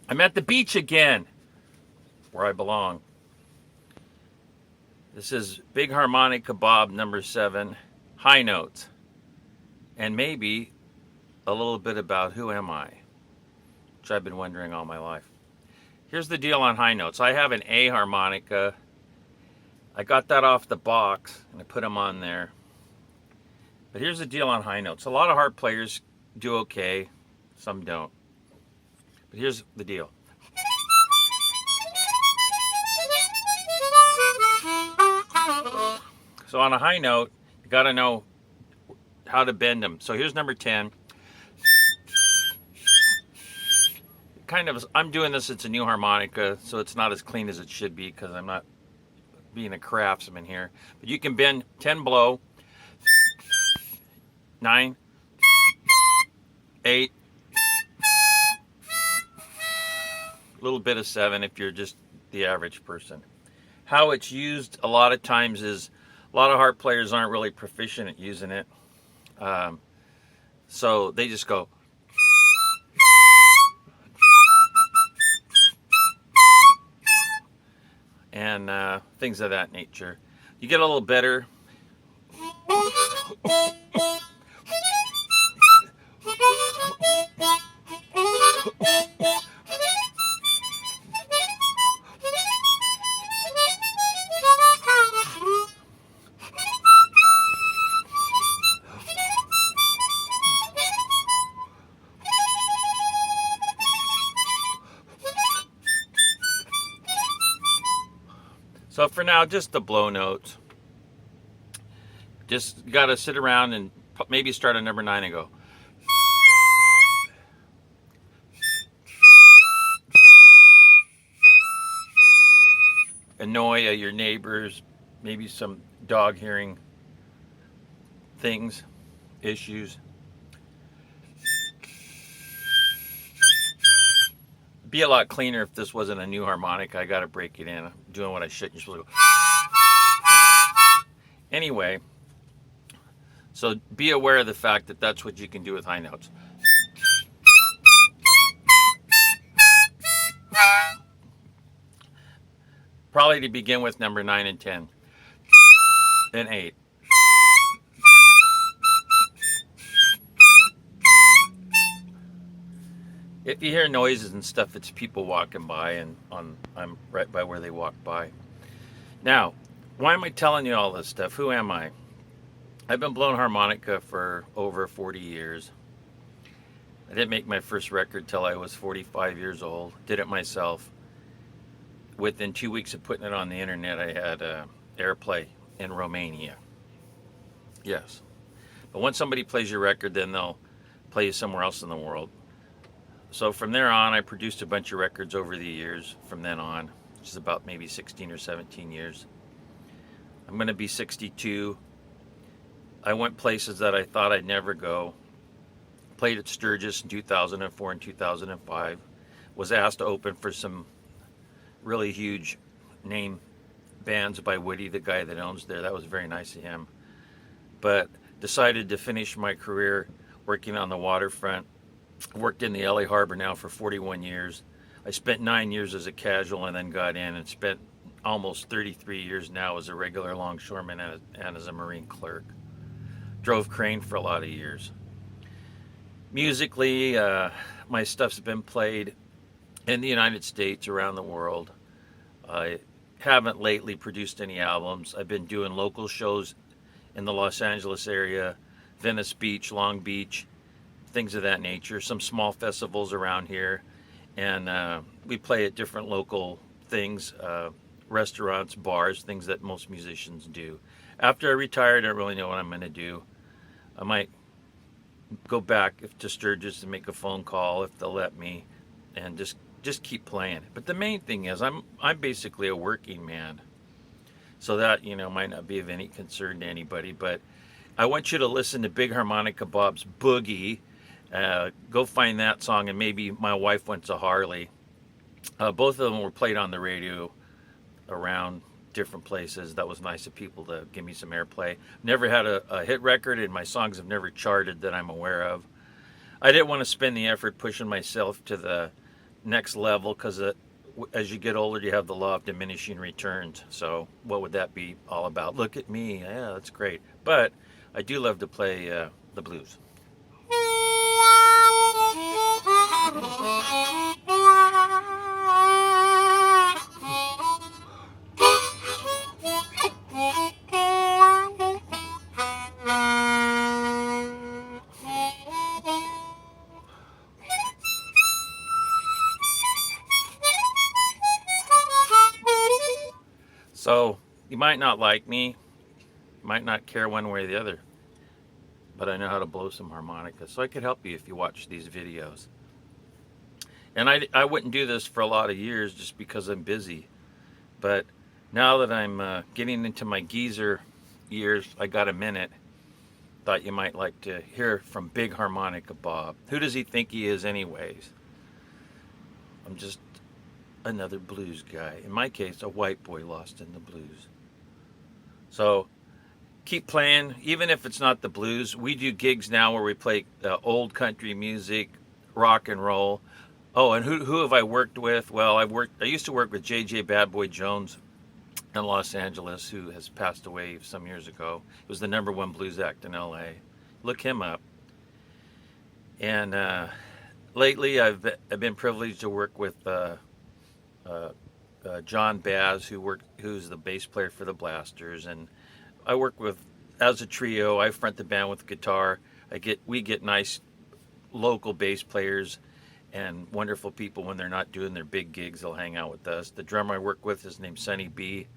I'm at the beach again, where I belong. This is Big Harmonica Bob number 7, high notes, and maybe a little bit about who am I, which I've been wondering all my life. Here's the deal on high notes. I have an A harmonica. I got that off the box and I put them on there. But here's the deal on high notes. A lot of harp players do okay, some don't. But here's the deal. So on a high note, you got to know how to bend them. So here's number 10. I'm doing this, it's a new harmonica, so it's not as clean as it should be because I'm not being a craftsman here. But you can bend 10 blow, 9, 8, a little bit of 7 if you're just the average person. How it's used a lot of times is a lot of harp players aren't really proficient at using it. So they just go. And things of that nature. You get a little better. So for now, just the blow notes. Just got to sit around and maybe start at number 9 and go. Annoy your neighbors, maybe some dog hearing things, issues. Be a lot cleaner if this wasn't a new harmonica. I got to break it in. I'm doing what I should. You're supposed to go. Anyway, so be aware of the fact that that's what you can do with high notes. Probably to begin with number 9 and 10. Then 8. If you hear noises and stuff, it's people walking by, and I'm right by where they walk by. Now, why am I telling you all this stuff? Who am I? I've been blowing harmonica for over 40 years. I didn't make my first record till I was 45 years old. Did it myself. Within 2 weeks of putting it on the internet, I had airplay in Romania. Yes. But once somebody plays your record, then they'll play you somewhere else in the world. So from there on, I produced a bunch of records over the years from then on, which is about maybe 16 or 17 years. I'm going to be 62. I went places that I thought I'd never go. Played at Sturgis in 2004 and 2005. Was asked to open for some really huge name bands by Woody, the guy that owns there. That was very nice of him. But decided to finish my career working on the waterfront. Worked in the LA Harbor now for 41 years. I spent 9 years as a casual and then got in and spent almost 33 years now as a regular longshoreman and as a marine clerk. Drove crane for a lot of years. Musically, my stuff's been played in the United States, around the world. I haven't lately produced any albums. I've been doing local shows in the Los Angeles area, Venice Beach, Long Beach, things of that nature, some small festivals around here, and we play at different local things, restaurants, bars, things that most musicians do. After I retire, I don't really know what I'm going to do. I might go back to Sturgis and make a phone call if they'll let me, and just keep playing. But the main thing is I'm basically a working man, so that might not be of any concern to anybody. But I want you to listen to Big Harmonica Bob's Boogie. Go find that song, and maybe My Wife Went to Harley. Both of them were played on the radio around different places. That was nice of people to give me some airplay. Never had a hit record, and my songs have never charted that I'm aware of. I didn't want to spend the effort pushing myself to the next level because as you get older, you have the law of diminishing returns. So what would that be all about? Look at me. Yeah, that's great. But I do love to play the blues. So you might not like me, might not care one way or the other, but I know how to blow some harmonica, so I could help you if you watch these videos. And I wouldn't do this for a lot of years just because I'm busy, but now that I'm getting into my geezer years, I got a minute. Thought you might like to hear from Big Harmonica Bob. Who does he think he is anyways? I'm just another blues guy. In my case, a white boy lost in the blues. So keep playing, even if it's not the blues. We do gigs now where we play old country music, rock and roll. Oh, and who have I worked with? Well, I used to work with J.J. Bad Boy Jones in Los Angeles, who has passed away some years ago. He was the #1 blues act in L.A. Look him up. And lately, I've been privileged to work with John Baz, who's the bass player for the Blasters, and I work with as a trio. I front the band with guitar. We get nice local bass players and wonderful people when they're not doing their big gigs. They'll hang out with us. The drummer I work with is named Sonny B.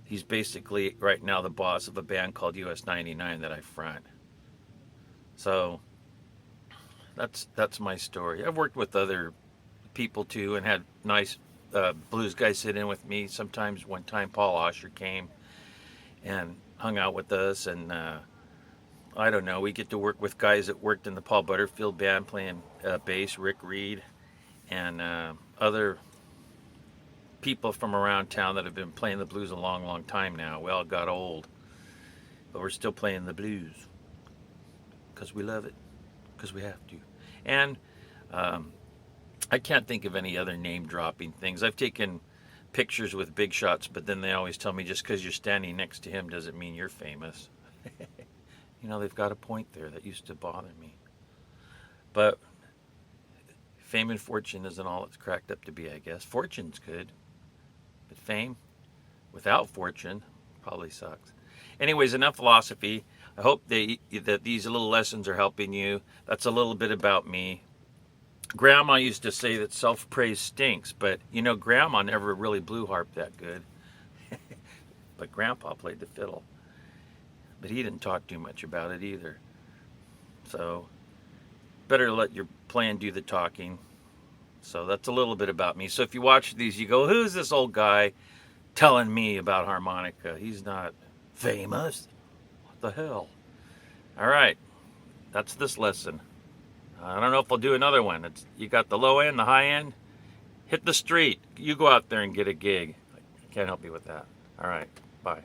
He's basically right now the boss of a band called US 99 that I front. So that's my story. I've worked with other people too and had nice blues guys sit in with me. Sometimes one time Paul Osher came and hung out with us, and I don't know, we get to work with guys that worked in the Paul Butterfield band playing bass, Rick Reed, and other people from around town that have been playing the blues a long, long time now. We all got old, but we're still playing the blues because we love it, because we have to. And I can't think of any other name-dropping things. I've taken pictures with big shots, but then they always tell me just because you're standing next to him doesn't mean you're famous. You know, they've got a point there. That used to bother me. But fame and fortune isn't all it's cracked up to be, I guess. Fortune's good, but fame without fortune probably sucks. Anyways, enough philosophy. I hope that these little lessons are helping you. That's a little bit about me. Grandma used to say that self-praise stinks, but you know, Grandma never really blew harp that good. But Grandpa played the fiddle. But he didn't talk too much about it either. So better let your playing do the talking. So that's a little bit about me. So if you watch these, you go, who's this old guy telling me about harmonica? He's not famous. What the hell? All right, that's this lesson. I don't know if I'll do another one. You got the low end, the high end. Hit the street. You go out there and get a gig. I can't help you with that. All right, bye.